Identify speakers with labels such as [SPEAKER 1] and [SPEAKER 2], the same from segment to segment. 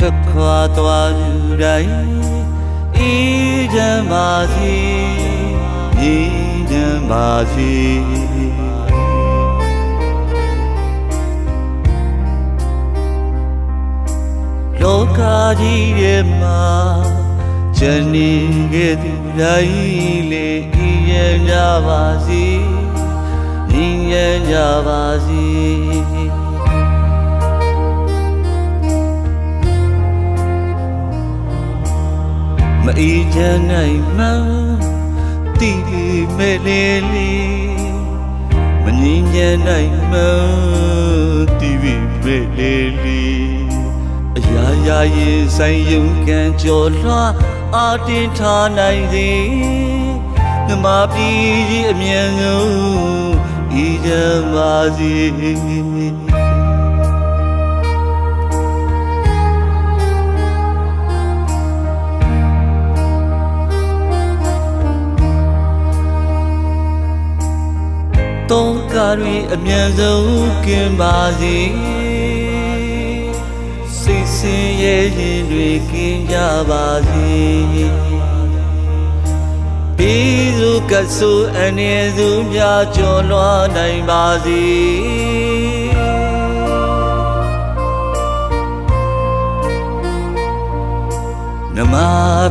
[SPEAKER 1] ထွက်ခွာသွားသူတိုင်းအေးချမ်းပါစေအေးချမ်းပါစေလောကကြီးရဲ့မှာဂျန်နေခဲ့သူတိုင်းလေအေးရကြပါစေအေးရကြပါစေမအေးချမ်းနိုင်မှတီးပြီးမဲ့လေးလေးမငြင်းချမ်းနိုင်မှတီးပြီးမဲ့လေးလေးအရာရာရင်ဆိုင်ယုံကန်ကြော်လွှားအာတင်ထားနိုင်စေငမပြည်ကြီးအမြန်ဆုံးဤချမ်းပါစေတောကတွေအမြန်ဆုံးကင်းပါစေစိတ်ဆင်းရဲခြင်းတွေကင်းကြပါစေပြီးစုကဆူအနေစုများကျော်လွှားနိုင်ပါစေနမ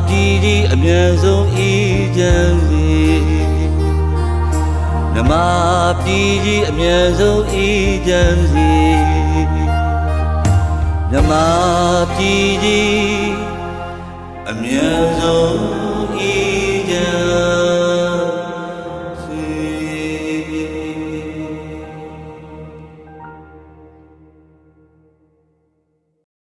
[SPEAKER 1] ပြည်ကြီးအမြန်ဆုံးအေးချမ်းစေနမပြည်ကြီးအမြန်ဆုံးအေးချမ်းစေနမပြည်ကြီးအမြန်ဆုံး